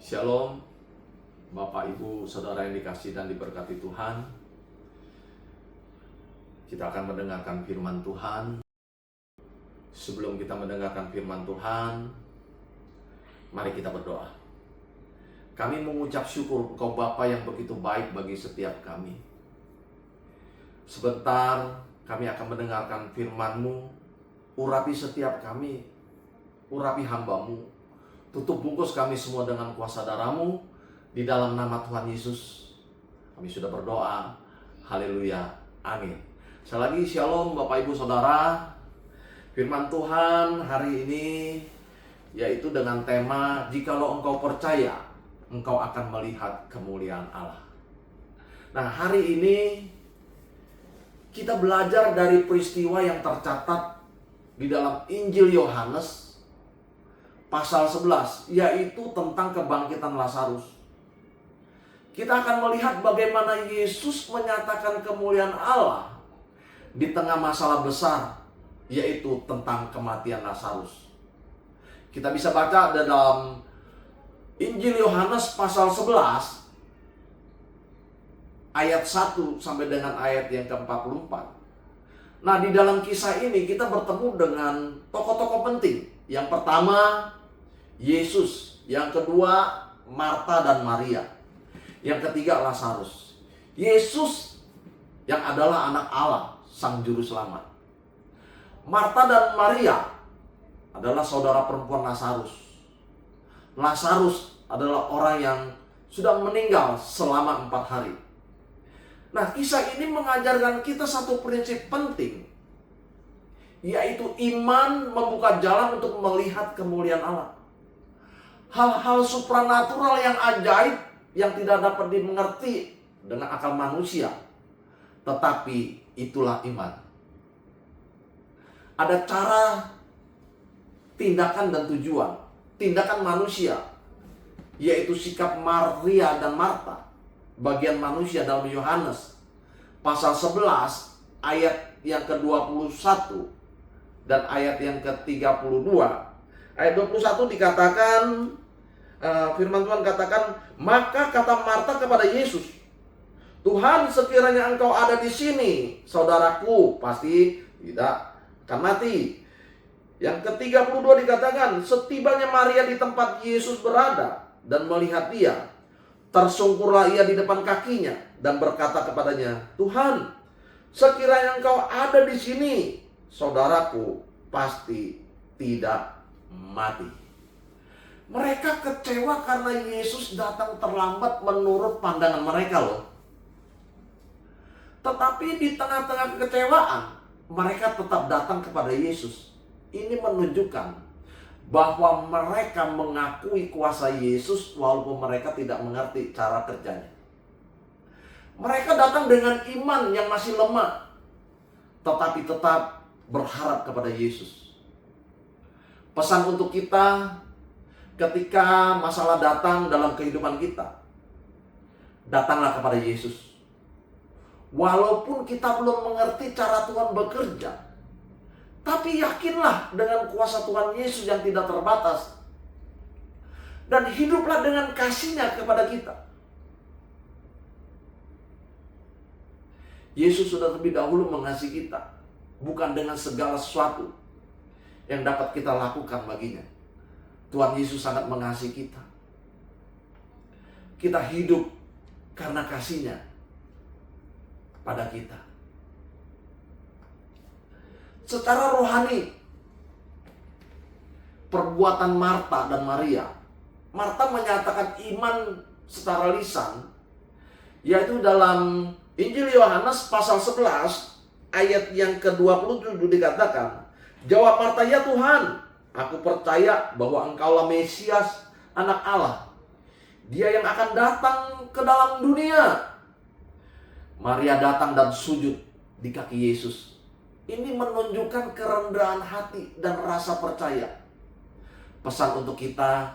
Shalom, Bapak, Ibu, Saudara yang dikasihi dan diberkati Tuhan. Kita akan mendengarkan firman Tuhan. Sebelum kita mendengarkan firman Tuhan, mari kita berdoa. Kami mengucap syukur Engkau Bapa yang begitu baik bagi setiap kami. Sebentar kami akan mendengarkan firman-Mu. Urapi setiap kami, urapi hamba-Mu. Tutup bungkus kami semua dengan kuasa darah-Mu. Di dalam nama Tuhan Yesus kami sudah berdoa. Haleluya, amin. Sekali lagi shalom Bapak Ibu Saudara. Firman Tuhan hari ini yaitu dengan tema, jikalau engkau percaya, engkau akan melihat kemuliaan Allah. Nah, hari ini kita belajar dari peristiwa yang tercatat di dalam Injil Yohanes pasal 11, yaitu tentang kebangkitan Lazarus. Kita akan melihat bagaimana Yesus menyatakan kemuliaan Allah di tengah masalah besar, yaitu tentang kematian Lazarus. Kita bisa baca dalam Injil Yohanes pasal 11 ayat 1 sampai dengan ayat yang ke-44. Nah, di dalam kisah ini kita bertemu dengan tokoh-tokoh penting. Yang pertama, Yesus. Yang kedua, Marta dan Maria. Yang ketiga, Lazarus. Yesus yang adalah anak Allah, Sang Juru Selamat. Marta dan Maria adalah saudara perempuan Lazarus. Lazarus adalah orang yang sudah meninggal selama 4 hari. Nah, kisah ini mengajarkan kita satu prinsip penting, yaitu iman membuka jalan untuk melihat kemuliaan Allah. Hal-hal supranatural yang ajaib yang tidak dapat dimengerti dengan akal manusia, tetapi itulah iman. Ada cara, tindakan dan tujuan. Tindakan manusia, yaitu sikap Maria dan Marta, bagian manusia dalam Yohanes pasal 11 ayat yang ke-21 dan ayat yang ke-32. Ayat 21 dikatakan, firman Tuhan katakan, maka kata Marta kepada Yesus, Tuhan, sekiranya engkau ada di sini, saudaraku pasti tidak akan mati. Yang ke-32 dikatakan, setibanya Maria di tempat Yesus berada dan melihat dia, tersungkurlah ia di depan kakinya dan berkata kepadanya, Tuhan, sekiranya engkau ada di sini, saudaraku pasti tidak mati. Mereka kecewa karena Yesus datang terlambat menurut pandangan mereka loh. Tetapi di tengah-tengah kekecewaan, mereka tetap datang kepada Yesus. Ini menunjukkan bahwa mereka mengakui kuasa Yesus walaupun mereka tidak mengerti cara kerjanya. Mereka datang dengan iman yang masih lemah, tetapi tetap berharap kepada Yesus. Pesan untuk kita ketika masalah datang dalam kehidupan kita, datanglah kepada Yesus. Walaupun kita belum mengerti cara Tuhan bekerja, tapi yakinlah dengan kuasa Tuhan Yesus yang tidak terbatas. Dan hiduplah dengan kasih-Nya kepada kita. Yesus sudah lebih dahulu mengasihi kita, bukan dengan segala sesuatu yang dapat kita lakukan baginya. Tuhan Yesus sangat mengasihi kita. Kita hidup karena kasih-Nya pada kita. Secara rohani, perbuatan Marta dan Maria. Marta menyatakan iman secara lisan, yaitu dalam Injil Yohanes pasal 11 ayat yang ke-27 dikatakan, jawab Marta, ya Tuhan, aku percaya bahwa engkaulah Mesias, anak Allah, Dia yang akan datang ke dalam dunia. Maria datang dan sujud di kaki Yesus. Ini menunjukkan kerendahan hati dan rasa percaya. Pesan untuk kita,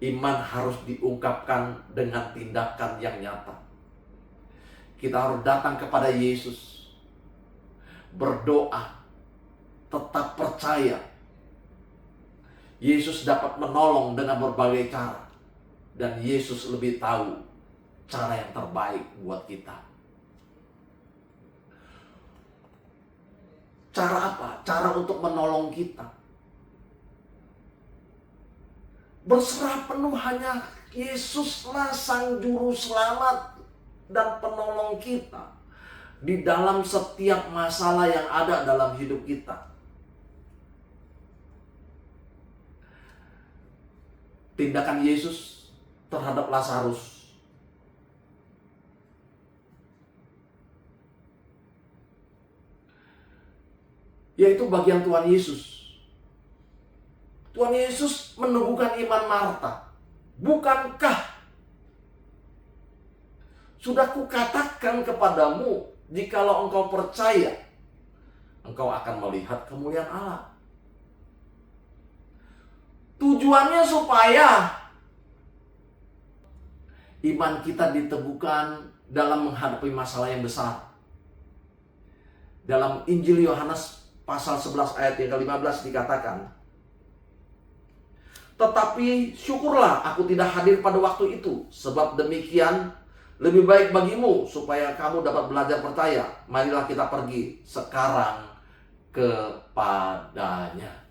iman harus diungkapkan dengan tindakan yang nyata. Kita harus datang kepada Yesus, berdoa, tetap percaya. Yesus dapat menolong dengan berbagai cara. Dan Yesus lebih tahu cara yang terbaik buat kita. Cara apa? Cara untuk menolong kita. Berserah penuh hanya Yesuslah Sang Juru Selamat dan penolong kita di dalam setiap masalah yang ada dalam hidup kita. Tindakan Yesus terhadap Lazarus yaitu bagian Tuhan Yesus. Tuhan Yesus meneguhkan iman Marta. Bukankah sudah kukatakan kepadamu, jikalau engkau percaya, engkau akan melihat kemuliaan Allah. Tujuannya supaya iman kita diteguhkan dalam menghadapi masalah yang besar. Dalam Injil Yohanes pasal 11 ayat yang ke-15 dikatakan, tetapi syukurlah aku tidak hadir pada waktu itu, sebab demikian lebih baik bagimu, supaya kamu dapat belajar percaya. Marilah kita pergi sekarang kepadanya.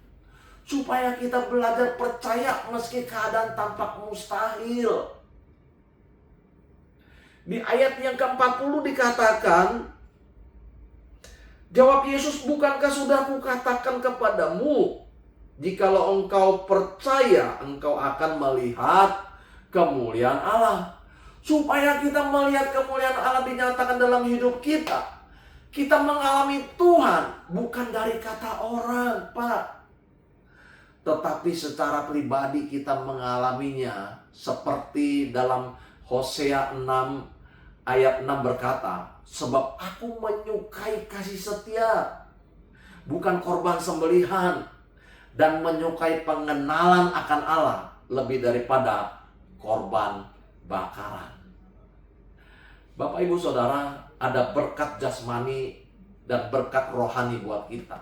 Supaya kita belajar percaya meski keadaan tampak mustahil. Di ayat yang ke-40 dikatakan, jawab Yesus, bukankah sudah kukatakan kepadamu, jikalau engkau percaya, engkau akan melihat kemuliaan Allah. Supaya kita melihat kemuliaan Allah dinyatakan dalam hidup kita. Kita mengalami Tuhan bukan dari kata orang, Pak. Tetapi secara pribadi kita mengalaminya. Seperti dalam Hosea 6 ayat 6 berkata, sebab aku menyukai kasih setia, bukan korban sembelihan, dan menyukai pengenalan akan Allah lebih daripada korban bakaran. Bapak Ibu Saudara, ada berkat jasmani dan berkat rohani buat kita.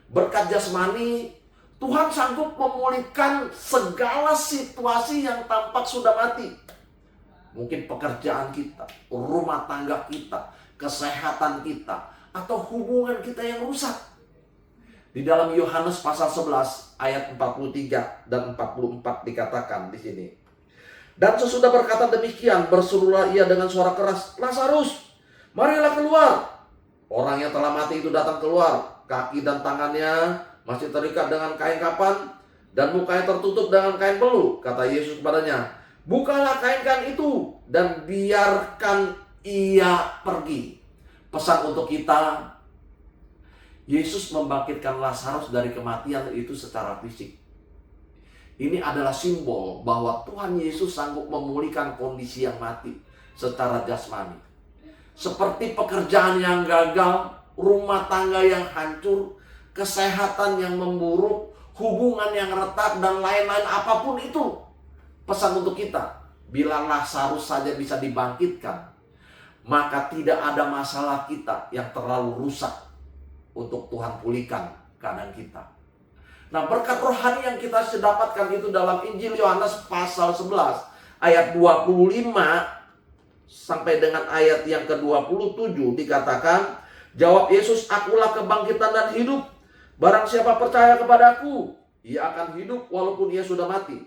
Berkat jasmani, Tuhan sanggup memulihkan segala situasi yang tampak sudah mati. Mungkin pekerjaan kita, rumah tangga kita, kesehatan kita, atau hubungan kita yang rusak. Di dalam Yohanes pasal 11 ayat 43 dan 44 dikatakan di sini. Dan sesudah berkata demikian, berserulah ia dengan suara keras, Lazarus, marilah keluar. Orang yang telah mati itu datang keluar. Kaki dan tangannya masih terikat dengan kain kapan, dan mukanya tertutup dengan kain belu. Kata Yesus kepadanya, bukalah kain itu dan biarkan ia pergi. Pesan untuk kita, Yesus membangkitkan Lazarus dari kematian itu secara fisik. Ini adalah simbol bahwa Tuhan Yesus sanggup memulihkan kondisi yang mati secara jasmani. Seperti pekerjaan yang gagal, rumah tangga yang hancur, kesehatan yang memburuk, hubungan yang retak, dan lain-lain apapun itu. Pesan untuk kita, bila Lazarus saja bisa dibangkitkan, maka tidak ada masalah kita yang terlalu rusak untuk Tuhan pulihkan keadaan kita. Nah, berkat rohani yang kita dapatkan itu dalam Injil Yohanes pasal 11 ayat 25 sampai dengan ayat yang ke-27 dikatakan, jawab Yesus, akulah kebangkitan dan hidup. Barang siapa percaya kepadaku, ia akan hidup walaupun ia sudah mati.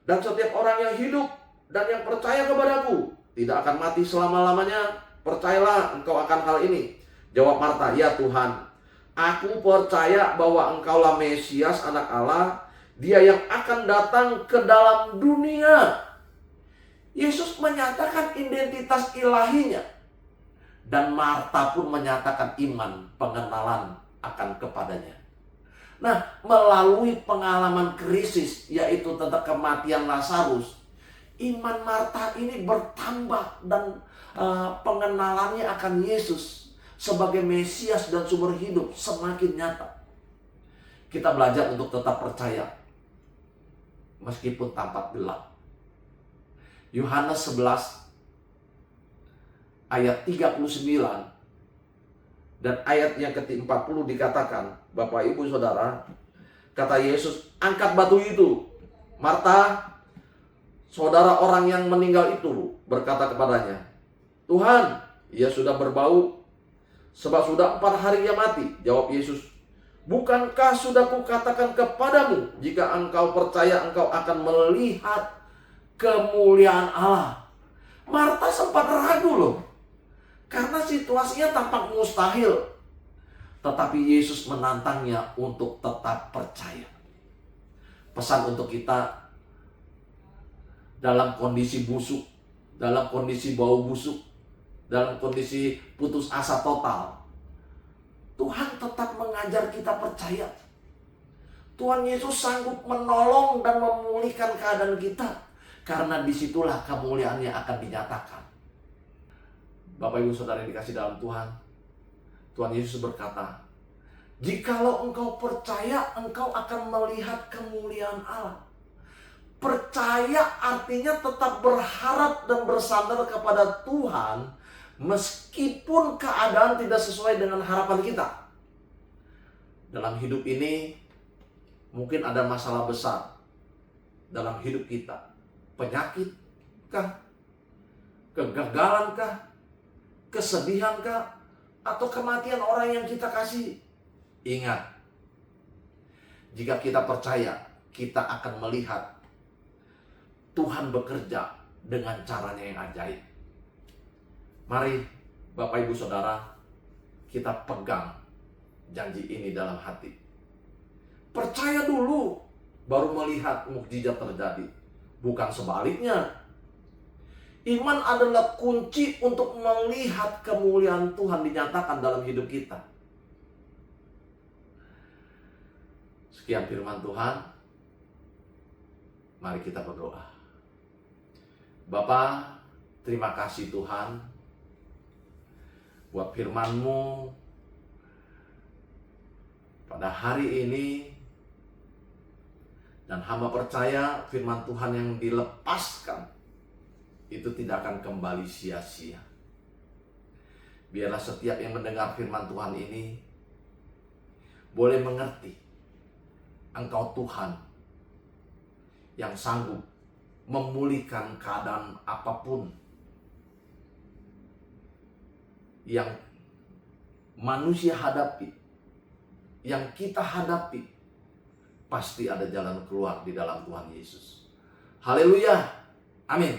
Dan setiap orang yang hidup dan yang percaya kepadaku tidak akan mati selama-lamanya. Percayalah engkau akan hal ini. Jawab Marta, ya Tuhan, aku percaya bahwa engkaulah Mesias, anak Allah, dia yang akan datang ke dalam dunia. Yesus menyatakan identitas ilahinya. Dan Marta pun menyatakan iman, pengenalan akan kepadanya. Nah, melalui pengalaman krisis, yaitu tentang kematian Lazarus, iman Marta ini bertambah dan pengenalannya akan Yesus sebagai Mesias dan sumber hidup semakin nyata. Kita belajar untuk tetap percaya meskipun tampak gelap. Yohanes 11 ayat 39 dan ayat yang ke-40 dikatakan, Bapak Ibu Saudara, kata Yesus, angkat batu itu. Marta, Saudara orang yang meninggal itu berkata kepadanya, "Tuhan, ia sudah berbau, sebab sudah 4 hari ia mati." Jawab Yesus, "Bukankah sudah kukatakan kepadamu, jika engkau percaya engkau akan melihat kemuliaan Allah?" Marta sempat ragu loh, karena situasinya tampak mustahil. Tetapi Yesus menantangnya untuk tetap percaya. Pesan untuk kita dalam kondisi busuk, dalam kondisi bau busuk, dalam kondisi putus asa total, Tuhan tetap mengajar kita percaya. Tuhan Yesus sanggup menolong dan memulihkan keadaan kita, karena disitulah kemuliaannya akan dinyatakan. Bapak Ibu Saudara yang dikasih dalam Tuhan, Tuhan Yesus berkata, "Jikalau engkau percaya, engkau akan melihat kemuliaan Allah." Percaya artinya tetap berharap dan bersandar kepada Tuhan, meskipun keadaan tidak sesuai dengan harapan kita. Dalam hidup ini, mungkin ada masalah besar dalam hidup kita. Penyakit kah? Kegagalan kah? Kesedihan kah? Atau kematian orang yang kita kasih? Ingat, jika kita percaya, kita akan melihat Tuhan bekerja dengan caranya yang ajaib. Mari Bapak Ibu Saudara, kita pegang janji ini dalam hati. Percaya dulu, baru melihat mukjizat terjadi. Bukan sebaliknya. Iman adalah kunci untuk melihat kemuliaan Tuhan dinyatakan dalam hidup kita. Sekian firman Tuhan. Mari kita berdoa. Bapa, terima kasih Tuhan buat firman-Mu pada hari ini. Dan hamba percaya firman Tuhan yang dilepaskan itu tidak akan kembali sia-sia. Biarlah setiap yang mendengar firman Tuhan ini boleh mengerti Engkau Tuhan yang sanggup memulihkan keadaan apapun yang manusia hadapi, yang kita hadapi. Pasti ada jalan keluar di dalam Tuhan Yesus. Haleluya. Amin.